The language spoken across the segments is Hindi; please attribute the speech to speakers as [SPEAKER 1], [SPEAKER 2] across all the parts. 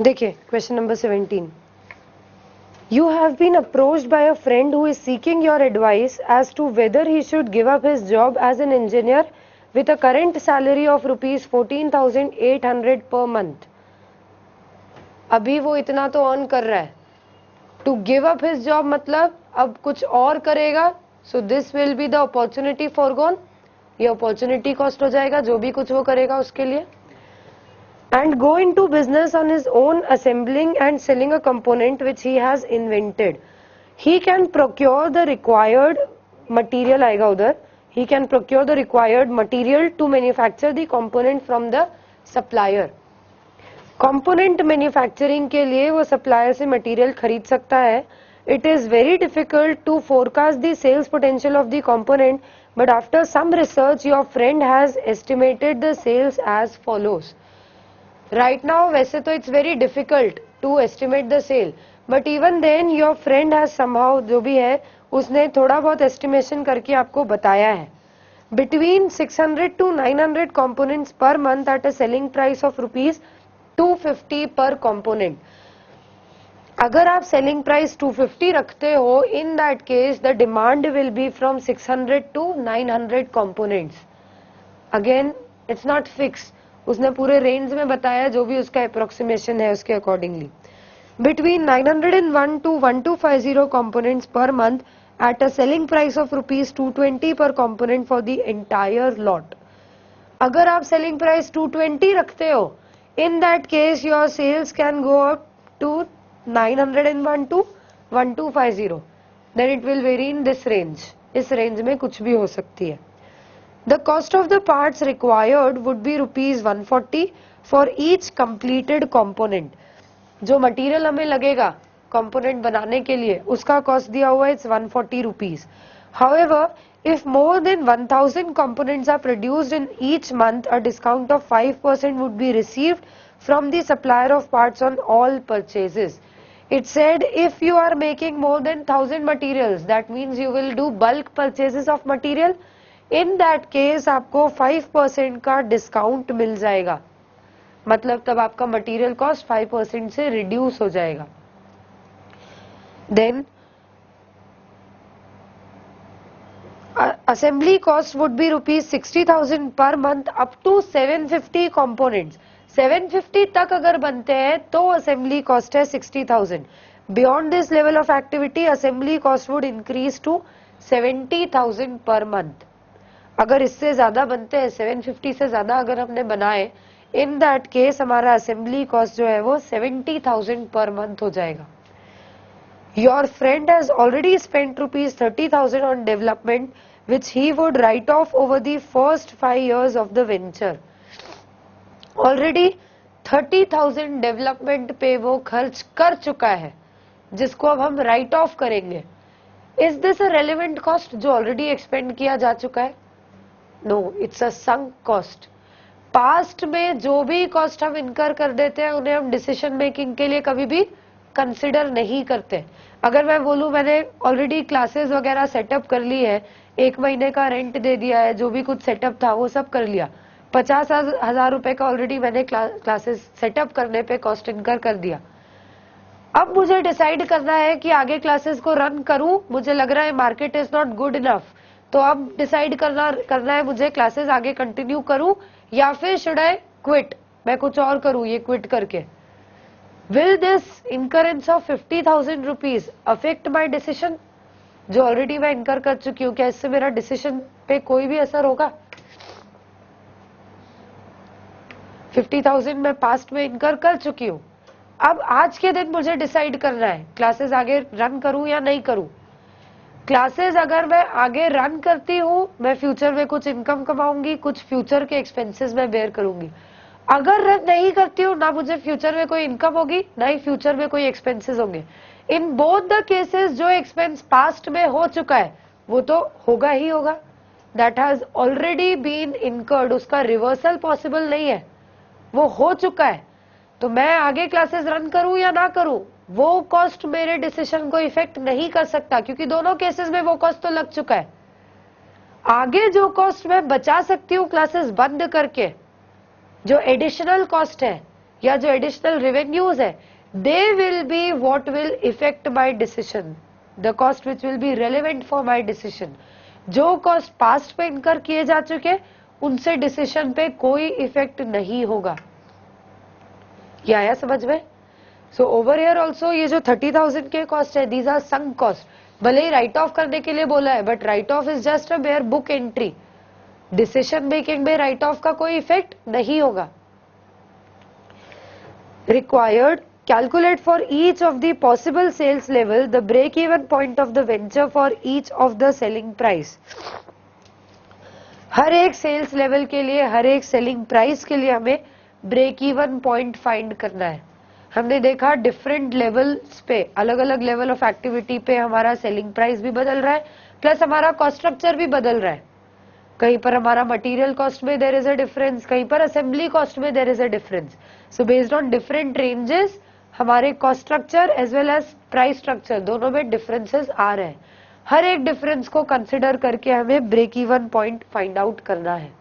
[SPEAKER 1] देखिए question number 17, you have been approached by a friend who is seeking your advice as to whether he should give up his job as an engineer with a current salary of rupees 14,800 per month. अभी वो इतना तो अर्न कर रहा है. To give up his job मतलब अब कुछ और करेगा. So this will be the opportunity foregone. ये अपॉर्चुनिटी कॉस्ट हो जाएगा जो भी कुछ वो करेगा उसके लिए. And go into business on his own, assembling and selling a component which he has invented. He can procure the required material, आएगा उधर. He can procure the required material to manufacture the component from the supplier. Component manufacturing के लिए वो supplier से material खरीद सकता है. It is very difficult to forecast the sales potential of the component, but after some research, your friend has estimated the sales as follows. Right now वैसे तो it's very difficult to estimate the sale, but even then your friend has somehow, जो भी है उसने थोड़ा बहुत estimation करके आपको बताया है. Between 600 to 900 components per month at a selling price of rupees 250 per component. अगर आप selling price 250 रखते हो, in that case the demand will be from 600 to 900 components. Again it's not fixed. उसने पूरे रेंज में बताया जो भी उसका अप्रोक्सीमेशन है उसके accordingly. Between 901 to 1250 components per month at a selling price of rupees 220 per component for the entire lot. अगर आप selling price 220 रखते हो, in that case your sales can go up to 901 to 1250. Then it will vary in this range. इस रेंज में कुछ भी हो सकती है. The cost of the parts required would be rupees 140 for each completed component. जो मटेरियल हमें लगेगा component बनाने के लिए उसका cost दिया हुआ है, it's 140 rupees. However, if more than 1000 components are produced in each month, a discount of 5% would be received from the supplier of parts on all purchases. It said if you are making more than 1000 materials, that means you will do bulk purchases of material. In that case आपको 5% का डिस्काउंट मिल जाएगा. मतलब तब आपका मटेरियल कॉस्ट 5% से रिड्यूस हो जाएगा. Then assembly cost would be rupees 60,000 per month up to 750 components. 750 तक अगर बनते हैं तो असेंबली कॉस्ट है 60,000. Beyond this level of activity assembly cost would increase to 70,000 per month. अगर इससे ज्यादा बनते हैं, 750 से ज्यादा अगर हमने बनाए, इन दैट केस हमारा असेंबली कॉस्ट जो है वो 70,000 पर मंथ हो जाएगा. Your friend has already spent rupees 30,000 on development which he would write off over the first 5 years of the venture. Already 30,000 development पे वो खर्च कर चुका है जिसको अब हम राइट ऑफ करेंगे. Is this a relevant cost जो ऑलरेडी एक्सपेंड किया जा चुका है? No, it's a sunk cost. Past में जो भी कॉस्ट हम इनकर कर देते हैं उन्हें हम डिसीजन मेकिंग के लिए कभी भी कंसिडर नहीं करते. अगर मैं बोलूं मैंने ऑलरेडी क्लासेस वगैरह सेटअप कर ली है, 1 महीने का रेंट दे दिया है, जो भी कुछ सेटअप था वो सब कर लिया, 50,000 रुपए का ऑलरेडी मैंने क्लासेस सेटअप करने पे कॉस्ट इनकर कर दिया. अब मुझे डिसाइड करना है कि आगे क्लासेस को रन करूं. मुझे लग रहा है market is not good enough, तो अब डिसाइड करना है मुझे क्लासेस आगे कंटिन्यू करूं या फिर शुड आई क्विट, मैं कुछ और करूं ये क्विट करके. Will this incurrence of 50,000 rupees affect my decision जो ऑलरेडी मैं इनकर कर चुकी हूँ? क्या इससे मेरा डिसीजन पे कोई भी असर होगा? 50,000 मैं पास्ट में इनकर कर चुकी हूँ. अब आज के दिन मुझे डिसाइड करना है क्लासेस आगे रन करूं या नहीं करूं. क्लासेस अगर मैं आगे रन करती हूँ, मैं फ्यूचर में कुछ इनकम कमाऊंगी, कुछ फ्यूचर के एक्सपेंसेस मैं बेयर करूंगी. अगर रन नहीं करती हूँ, ना मुझे फ्यूचर में कोई इनकम होगी ना ही फ्यूचर में कोई एक्सपेंसेस होंगे. इन बोथ द केसेस जो एक्सपेंस पास्ट में हो चुका है वो तो होगा ही होगा. That has already been incurred, उसका रिवर्सल पॉसिबल नहीं है, वो हो चुका है. तो मैं आगे क्लासेस रन करूं या ना करूं वो कॉस्ट मेरे डिसीजन को इफेक्ट नहीं कर सकता, क्योंकि दोनों केसेस में वो कॉस्ट तो लग चुका है. आगे जो कॉस्ट मैं बचा सकती हूँ क्लासेस बंद करके, जो एडिशनल कॉस्ट है, या जो एडिशनल रेवेन्यूज है, they will be what will effect my decision, the cost which will be relevant for my decision. जो कॉस्ट पास्ट में इनकर किए जा चुके उनसे डिसीजन पे कोई इफेक्ट नहीं होगा। ये आया समझ में? सो ओवर हियर ऑल्सो ये जो 30,000 के कॉस्ट है, दीज आर संक कॉस्ट। भले ही राइट ऑफ करने के लिए बोला है, but right of is just a mayor book entry. Decision making में राइट ऑफ का कोई इफेक्ट नहीं होगा। Required calculate for each of the possible sales level the break even point of the venture for each of the selling price। हर एक सेल्स लेवल के लिए, हर एक सेलिंग प्राइस के लिए हमें ब्रेक इवन पॉइंट फाइंड करना है। हमने देखा डिफरेंट लेवल्स पे, अलग अलग लेवल ऑफ एक्टिविटी पे हमारा सेलिंग प्राइस भी बदल रहा है, प्लस हमारा कॉस्ट स्ट्रक्चर भी बदल रहा है। कहीं पर हमारा मटेरियल कॉस्ट में देयर इज अ डिफरेंस, कहीं पर असेंबली कॉस्ट में there is a difference. So based on different ranges हमारे cost structure as well as price structure दोनों में डिफरेंसेस आ रहे हैं। हर एक डिफरेंस को कंसिडर करके हमें break even point find out करना है।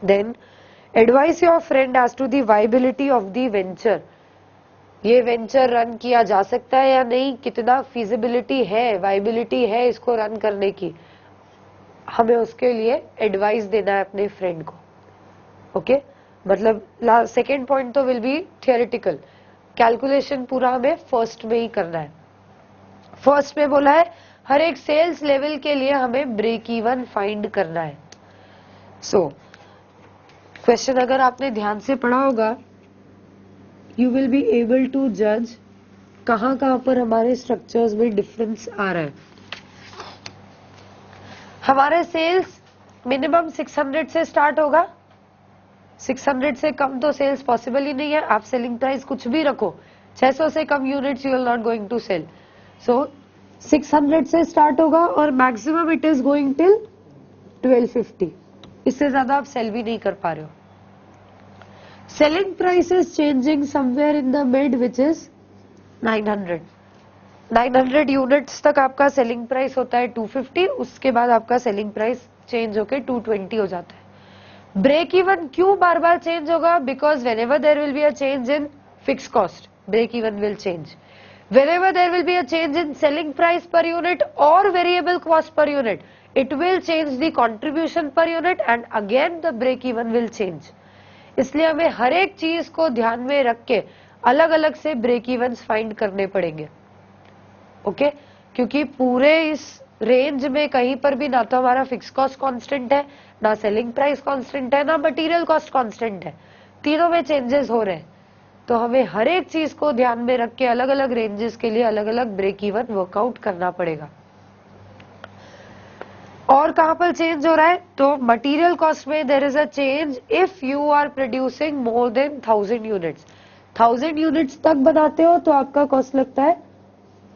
[SPEAKER 1] Then advise your friend as to the viability of the venture. ये वेंचर रन किया जा सकता है या नहीं, कितना फिजिबिलिटी है, वायबिलिटी है इसको रन करने की, हमें उसके लिए एडवाइस देना है अपने फ्रेंड को। ओके मतलब सेकेंड पॉइंट तो विल बी थियोरिटिकल, कैलकुलेशन पूरा हमें फर्स्ट में ही करना है। फर्स्ट में बोला है हर एक सेल्स लेवल के लिए हमें ब्रेक इवन फाइंड करना है। सो क्वेश्चन अगर आपने ध्यान से पढ़ा होगा, you will be able to जज कहां कहां पर हमारे स्ट्रक्चर्स में डिफरेंस आ रहा है। हमारे सेल्स मिनिमम 600 से स्टार्ट होगा, 600 से कम तो सेल्स पॉसिबल ही नहीं है। आप सेलिंग प्राइस कुछ भी रखो, 600 से कम units you are not going to sell. So 600 से स्टार्ट होगा और maximum it is going till 1250, इससे ज्यादा आप सेल भी नहीं कर पा रहे हो। Selling price is changing somewhere in the mid which is 900 units तक आपका सेलिंग प्राइस होता है 250, उसके बाद आपका सेलिंग प्राइस चेंज होकर 220 हो जाता है। ब्रेक इवन क्यों बार बार चेंज होगा? Because whenever there will be a change in fix cost, break even will change. Whenever there will be a change in selling price per unit or variable cost per unit, it will change the contribution per unit and again the break even will change। इसलिए हमें हर एक चीज को ध्यान में रख के अलग अलग से ब्रेक इवन फाइंड करने पड़ेंगे। ओके क्योंकि पूरे इस रेंज में कहीं पर भी ना तो हमारा फिक्स कॉस्ट कांस्टेंट है, ना सेलिंग प्राइस कांस्टेंट है, ना मटेरियल कॉस्ट कांस्टेंट है, तीनों में चेंजेस हो रहे हैं। तो हमें हर एक चीज को ध्यान में रख के अलग अलग रेंजेस के लिए अलग अलग ब्रेक इवन वर्कआउट करना पड़ेगा। और कहां पर चेंज हो रहा है? तो मटेरियल कॉस्ट में there is a change if you are producing more than 1000 units. 1000 units तक बनाते हो तो आपका कॉस्ट लगता है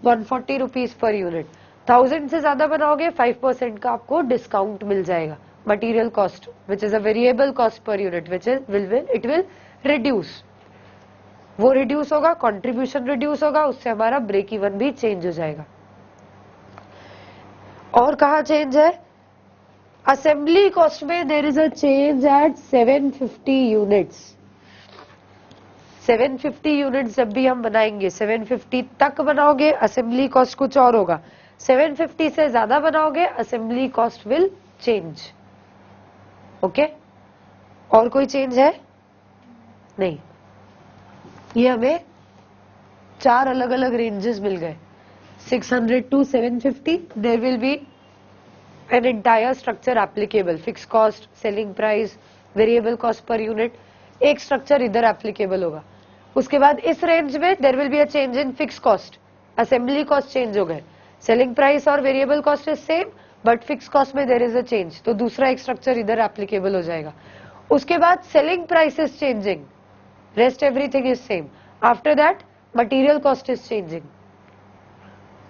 [SPEAKER 1] 140 रुपीज पर यूनिट। 1000 से ज्यादा बनाओगे 5% का आपको डिस्काउंट मिल जाएगा। Material cost which is a variable cost per unit which is it will reduce, वो रिड्यूस होगा, कंट्रीब्यूशन रिड्यूस होगा, उससे हमारा ब्रेक इवन भी चेंज हो जाएगा। और कहा चेंज है? असेंबली कॉस्ट में there is a change at 750 units. 750 units जब भी हम बनाएंगे, 750 तक बनाओगे असेंबली कॉस्ट कुछ और होगा, 750 से ज्यादा बनाओगे assembly cost will change. Okay और कोई चेंज है? नहीं। ये हमें 4 अलग अलग रेंजेस मिल गए, 600 to 750। There will be an entire structure applicable, fix cost, selling price, variable cost per unit, एक स्ट्रक्चर इधर एप्लीकेबल होगा। उसके बाद इस रेंज में there will be a change in fix cost, assembly cost change हो गए, सेलिंग प्राइस और variable cost is same but fix cost में देयर इज अ चेंज, तो दूसरा एक स्ट्रक्चर इधर एप्लीकेबल हो जाएगा। उसके बाद selling price is changing, rest everything is same, after that material cost is changing।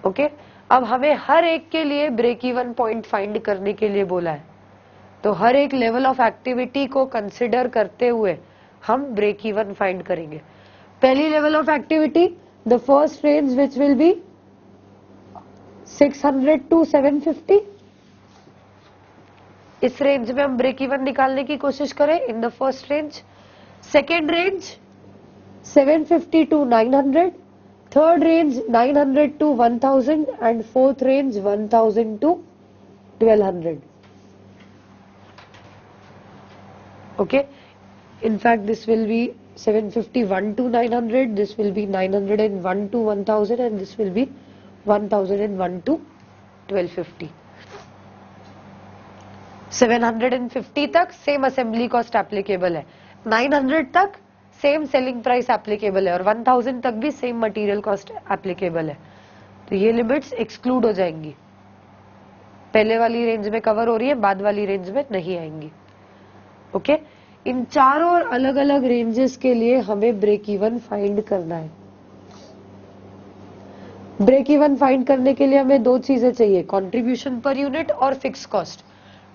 [SPEAKER 1] okay अब हमें हर एक के लिए ब्रेक इवन पॉइंट फाइंड करने के लिए बोला है, तो हर एक लेवल ऑफ एक्टिविटी को कंसिडर करते हुए हम ब्रेक इवन फाइंड करेंगे। पहली level of activity, the first range which will be 600 to 750, इस रेंज में हम ब्रेक इवन निकालने की कोशिश करें in the first range. Second range 750 to 900, third range 900 to 1000, and fourth range 1000 to 1200. Okay, in fact this will be 751 to 900, this will be 901 to 1000, and this will be 1001 to 1250. 750 तक सेम असेंबली कॉस्ट एप्लीकेबल है, 900 तक सेम सेलिंग प्राइस एप्लीकेबल है, और 1000 तक भी सेम मटेरियल कॉस्ट एप्लीकेबल है. तो ये लिमिट्स एक्सक्लूड हो जाएंगी, पहले वाली रेंज में कवर हो रही है, बाद वाली रेंज में नहीं आएंगी. ओके, इन चारों अलग अलग रेंजेस के लिए हमें ब्रेक इवन फाइंड करना है. ब्रेक इवन फाइंड करने के लिए हमें दो चीजें चाहिए, कंट्रीब्यूशन पर यूनिट और fix cost.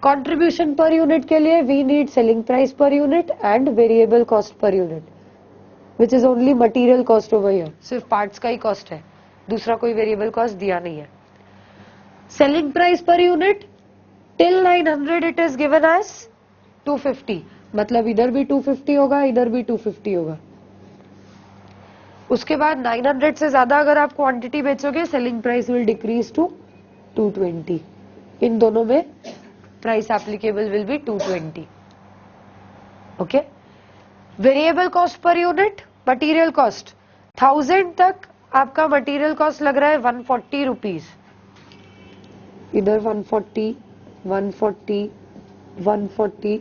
[SPEAKER 1] Contribution per unit के लिए we need selling price per unit and variable cost per unit, which is only material cost over here. सिर्फ पार्ट्स का ही कॉस्ट है, दूसरा कोई वेरिएबल कॉस्ट दिया नहीं है. Selling price per unit till 900 it is given as 250, मतलब इधर भी 250 होगा, इधर भी 250 होगा. उसके बाद 900 से ज्यादा अगर आप क्वांटिटी बेचोगे, selling price will decrease to 220. इन दोनों में price applicable will be 220. Okay, variable cost per unit material cost 1000 तक आपका मटीरियल कॉस्ट लग रहा है 140 रुपीज. इधर 140, 140, 140,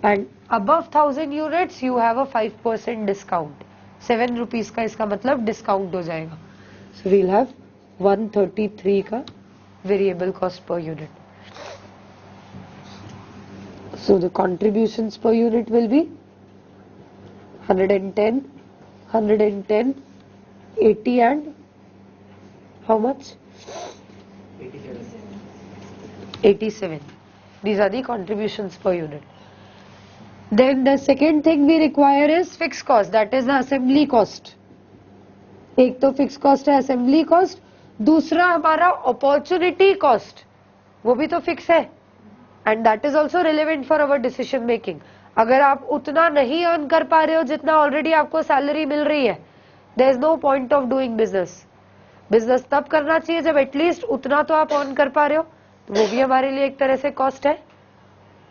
[SPEAKER 1] and above 1000 units you have a 5% discount. 7 rupees का इसका मतलब डिस्काउंट हो जाएगा. सो वील हैव 133 का variable cost per unit. So the contributions per unit will be 110, 110, 80 and how much? 87. These are the contributions per unit. Then the second thing we require is fixed cost, that is the assembly cost. एक तो fixed cost है assembly cost, दूसरा हमारा opportunity cost, वो भी तो fix है. And that is also relevant for our decision making. अगर आप उतना नहीं अर्न कर पा रहे हो जितना ऑलरेडी आपको सैलरी मिल रही है, there is no point of doing business. Business तब करना चाहिए जब एटलीस्ट उतना तो आप अर्न कर पा रहे हो, तो वो भी हमारे लिए एक तरह से कॉस्ट है.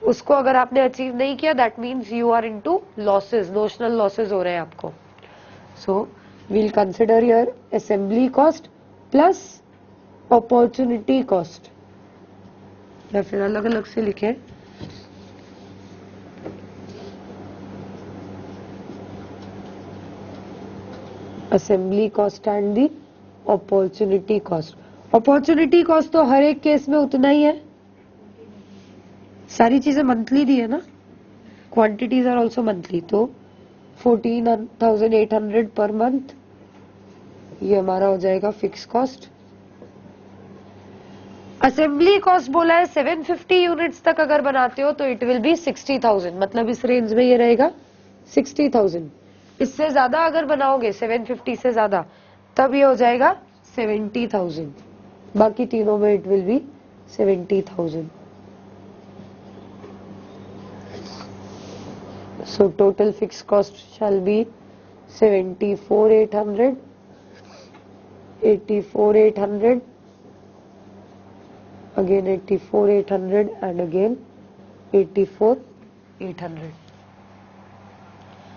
[SPEAKER 1] उसको अगर आपने अचीव नहीं किया, that means you are into losses, notional losses हो रहे हैं आपको. So we'll consider your assembly cost plus opportunity cost, या फिर अलग अलग से लिखे. Assembly cost and the opportunity cost. Opportunity cost तो हर एक केस में उतना ही है, सारी चीजें मंथली दी है ना, क्वांटिटीज आर ऑल्सो मंथली. तो 14,800 पर मंथ ये हमारा हो जाएगा फिक्स कॉस्ट. असेंबली कॉस्ट बोला है 750 यूनिट्स तक अगर बनाते हो तो इट विल बी 60,000, मतलब इस रेंज में ये रहेगा 60,000. इससे ज्यादा अगर बनाओगे 750 से ज्यादा तब ये हो जाएगा 70,000. बाकी तीनों में it will be 70,000. So total fix cost shall be 74,800, 84,800, again 84,800 and again 84,800.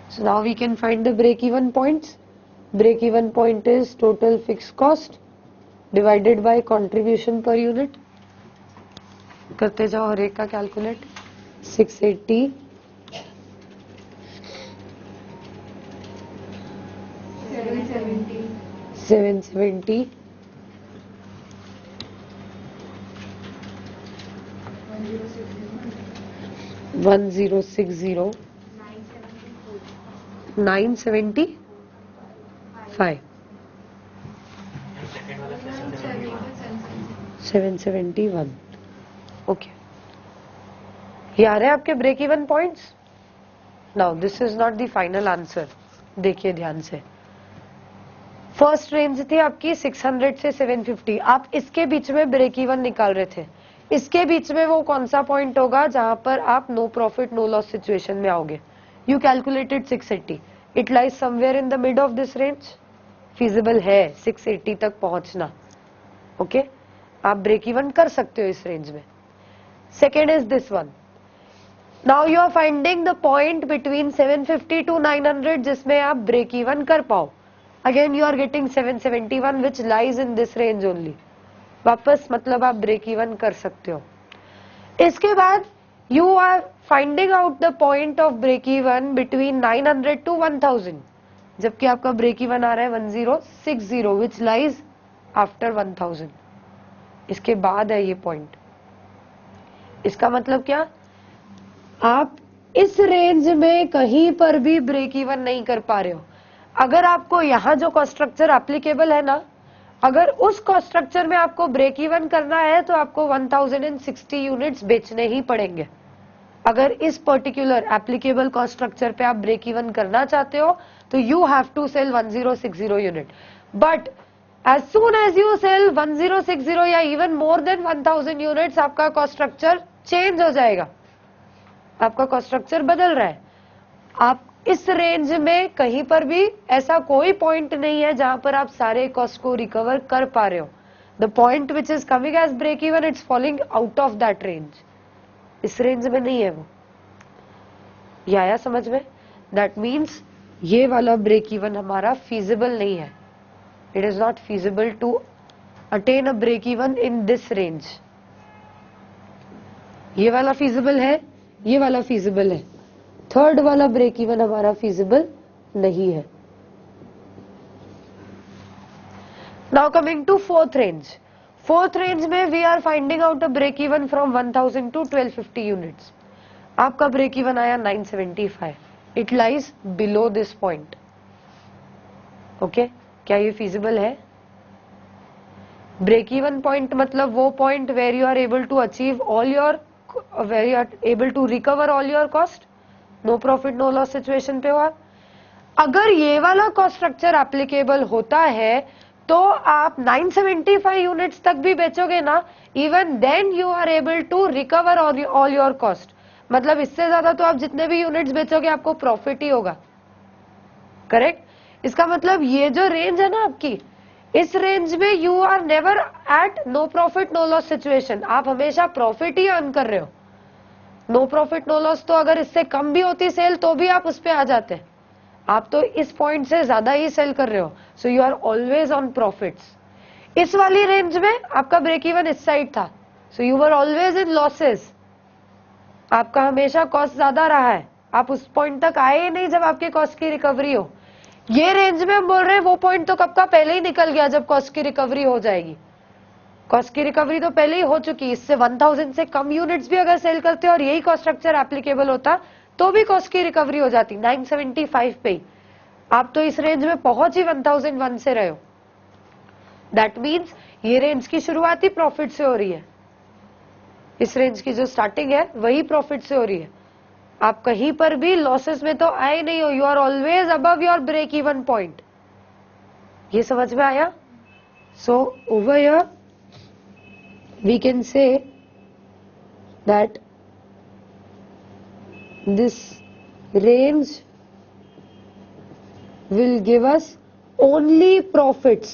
[SPEAKER 1] So now we can find the break even points. Break even point is total fixed cost divided by contribution per unit. करते जाओ हर एक का कैलकुलेट. 680, 770, 1060, 975, 771. ओके, ये आ रहे हैं आपके break even points. Now this is not the final answer, देखिए ध्यान से. फर्स्ट रेंज थी आपकी 600 से 750, आप इसके बीच में ब्रेक इवन निकाल रहे थे. इसके बीच में वो कौन सा पॉइंट होगा जहां पर आप no profit no loss situation में आओगे. You calculated 680, it lies somewhere in the mid of this range, feasible है 680 तक पहुंचना। ओके, आप ब्रेक इवन कर सकते हो इस रेंज में। Second is this one, now you are finding the point between 750 to 900 जिसमें आप ब्रेक इवन कर पाओ। Again you are getting 771 which lies in this range only, वापस मतलब आप ब्रेक इवन कर सकते हो। इसके बाद you are finding out the point of break even between 900 to 1000, जबकि आपका ब्रेक इवन आ रहा है 1060 विच लाइज आफ्टर 1000। इसके बाद है ये पॉइंट। इसका मतलब क्या, आप इस रेंज में कहीं पर भी ब्रेक इवन नहीं कर पा रहे हो। अगर आपको यहां जो कॉस्ट स्ट्रक्चर एप्लीकेबल है ना, अगर उस कॉस्ट स्ट्रक्चर में आपको ब्रेक इवन करना है तो आपको 1060 यूनिट्स बेचने ही पड़ेंगे। अगर इस पर्टिकुलर एप्लीकेबल कॉस्ट स्ट्रक्चर पे आप ब्रेक इवन करना चाहते हो तो you have to sell 1060 unit. But as soon as you sell 1060 या इवन मोर देन 1000 यूनिट्स, आपका कॉस्ट स्ट्रक्चर चेंज हो जाएगा, आपका कॉस्ट स्ट्रक्चर बदल रहा है। आप इस रेंज में कहीं पर भी ऐसा कोई पॉइंट नहीं है जहां पर आप सारे कॉस्ट को रिकवर कर पा रहे हो। The point which is coming as break even, it's falling out of that range, इस रेंज में नहीं है वो। ये आया समझ में? दैट मीन्स ये वाला ब्रेक इवन हमारा फीजिबल नहीं है। It is not feasible to attain a break even in this range. ये वाला फीजिबल है, ये वाला फीजिबल है, थर्ड वाला ब्रेक इवन हमारा फीजिबल नहीं है। Now coming to fourth range. Fourth range में we are finding out a break even from 1000 to 1250 units. आपका ब्रेक इवन आया 975, it lies below this point. Okay, क्या ये फीजिबल है? ब्रेक इवन पॉइंट मतलब वो point where you are able to achieve all your, where you are able to recover all your cost, no profit no loss situation पे हो आप। अगर ये वाला कॉस्ट स्ट्रक्चर एप्लीकेबल होता है तो आप 975 यूनिट्स तक भी बेचोगे ना, even then you are able to recover all your cost. मतलब इससे ज्यादा तो आप जितने भी यूनिट्स बेचोगे आपको प्रॉफिट ही होगा, करेक्ट? इसका मतलब ये जो रेंज है ना आपकी, इस रेंज में you are never at no profit no loss situation, आप हमेशा प्रॉफिट ही अर्न कर रहे हो। नो प्रॉफिट नो लॉस तो अगर इससे कम भी होती सेल तो भी आप उस पे आ जाते, आप तो इस पॉइंट से ज्यादा ही सेल कर रहे हो, so you are always on profits. इस वाली रेंज में आपका ब्रेक इवन इस साइड था, so you are always in losses, आपका हमेशा कॉस्ट ज्यादा रहा है, आप उस पॉइंट तक आए ही नहीं जब आपके कॉस्ट की रिकवरी हो। ये रेंज में हम बोल रहे हैं वो पॉइंट तो कब का पहले ही निकल गया जब कॉस्ट की रिकवरी हो जाएगी। कॉस्ट की रिकवरी तो पहले ही हो चुकी, इससे 1000 से कम यूनिट्स भी अगर सेल करते और यही कॉस्ट स्ट्रक्चर एप्लीकेबल होता तो भी कॉस्ट की रिकवरी हो जाती 975 पे ही। आप तो इस रेंज में पहुंच ही 1001 से रहे हो। दैट मीन्स ये रेंज की शुरुआत ही प्रॉफिट से हो रही है, इस रेंज की जो स्टार्टिंग है वही प्रॉफिट से हो रही है। आप कहीं पर भी लॉसेस में तो आए नहीं हो, you are always above your break even point. ये समझ में आया? So over here we can say that this range will give us only profits.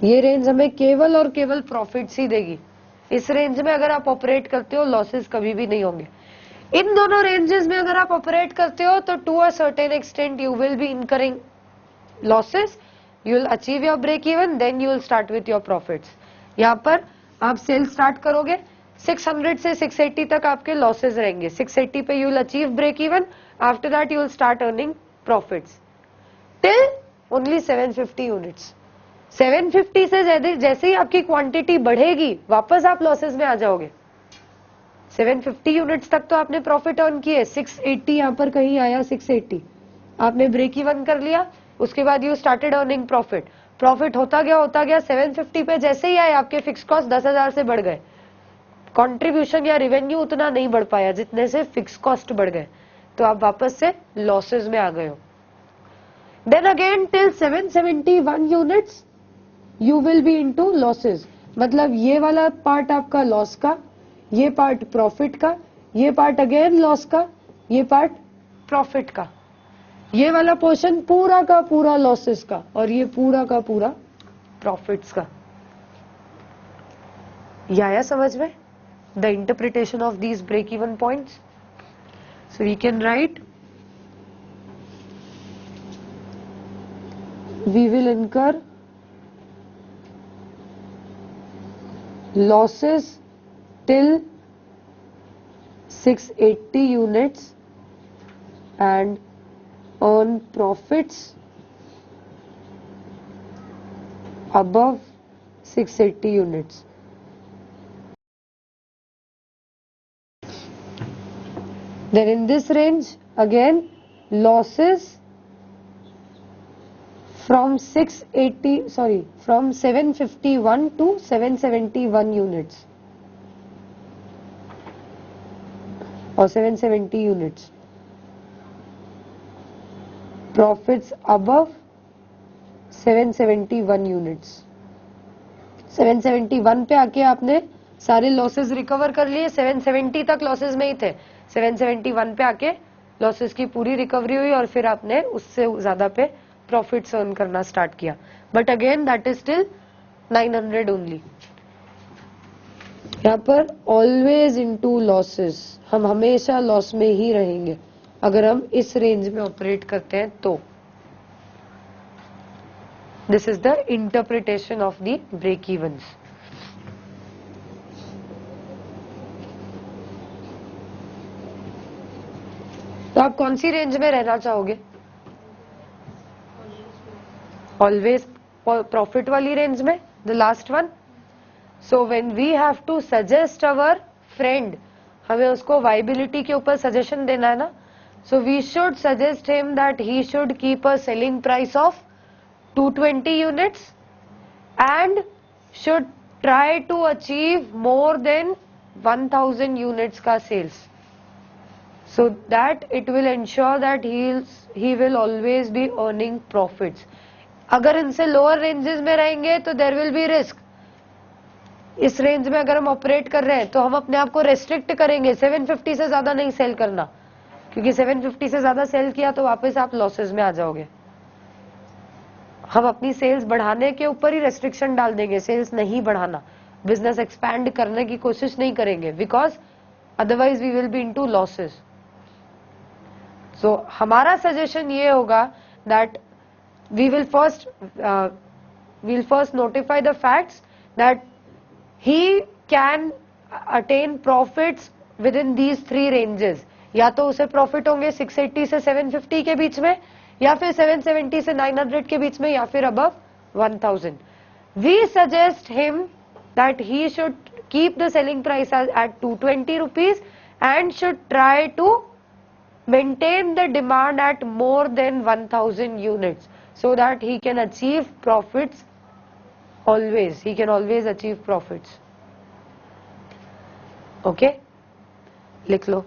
[SPEAKER 1] ये रेंज हमें केवल और केवल प्रॉफिट्स ही देगी। इस रेंज में अगर आप ऑपरेट करते हो लॉसेस कभी भी नहीं होंगे। इन दोनों रेंजेस में अगर आप ऑपरेट करते हो तो to a certain extent you will be incurring losses, you will achieve your break even, then you will start with your profits. यहाँ पर आप सेल स्टार्ट करोगे 600 से 680 तक आपके लॉसेस रहेंगे, 680 पे you will achieve break even, after that you will start earning profits till only 750 units. 750 से जैसे ही आपकी क्वांटिटी बढ़ेगी वापस आप लॉसेस में आ जाओगे। 750 यूनिट्स तक तो आपने प्रॉफिट अर्न किए, 680 यहाँ पर कहीं आया 680, आपने ब्रेक इवन कर लिया, उसके बाद you started earning profit. Profit होता गया 750 पे जैसे ही आए आपके फिक्स कॉस्ट 10,000 से बढ़ गए, कंट्रीब्यूशन या रेवेन्यू उतना नहीं बढ़ पाया जितने से फिक्स कॉस्ट बढ़ गए, तो आप वापस से लॉसेस में आ गए हो। Then again till 771 units you will be into losses, मतलब ये वाला पार्ट आपका लॉस का, ये पार्ट प्रॉफिट का, ये पार्ट अगेन लॉस का, ये पार्ट प्रॉफिट का, ये वाला पोर्शन पूरा का पूरा लॉसेस का और ये पूरा का पूरा प्रॉफिट्स का। ये आया समझ में? The interpretation of these break even points. So we can write we will incur losses till 680 units and earn profits above 680 units. Then in this range again losses from 751 to 771 units or 770 units. Profits above 771 units. 771 पे आके आपने सारे लॉसेस रिकवर कर लिए, 770 तक लॉसेस में ही थे, 771 पे आके लॉसेस की पूरी रिकवरी हुई और फिर आपने उससे ज्यादा पे प्रॉफिट्स अर्न करना स्टार्ट किया, but again that is still 900 only. यहाँ पर ऑलवेज इनटू लॉसेस, हम हमेशा लॉस में ही रहेंगे अगर हम इस रेंज में ऑपरेट करते हैं तो। This is the interpretation of the break evens. तो आप कौन सी रेंज में रहना चाहोगे? ऑलवेज प्रॉफिट वाली रेंज में, the last one. So when we have to suggest our friend, हमें उसको वाइबिलिटी के ऊपर सजेशन देना है ना, so we should suggest him that he should keep a selling price of 220 units and should try to achieve more than 1000 units का sales, so that it will ensure that he will always be earning profits. अगर इनसे लोअर रेंजेस में रहेंगे तो देयर विल बी रिस्क। इस रेंज में अगर हम ऑपरेट कर रहे हैं तो हम अपने आप को रेस्ट्रिक्ट करेंगे, 750 से ज्यादा नहीं सेल करना, क्योंकि 750 से ज्यादा सेल किया तो वापस आप लॉसेस में आ जाओगे। हम अपनी सेल्स बढ़ाने के ऊपर ही रेस्ट्रिक्शन डाल देंगे, सेल्स नहीं बढ़ाना, बिजनेस एक्सपैंड करने की कोशिश नहीं करेंगे, because otherwise we will be into losses. So हमारा सजेशन ये होगा that we will first notify the facts that he can attain profits within these three ranges. या तो उसे प्रॉफिट होंगे 680 से 750 के बीच में, या फिर 770 से 900 के बीच में, या फिर above 1000. We suggest him that he should keep the selling price at 220 rupees and should try to maintain the demand at more than 1000 units. So that he can achieve profits always. He can always achieve profits. Okay? लिख लो।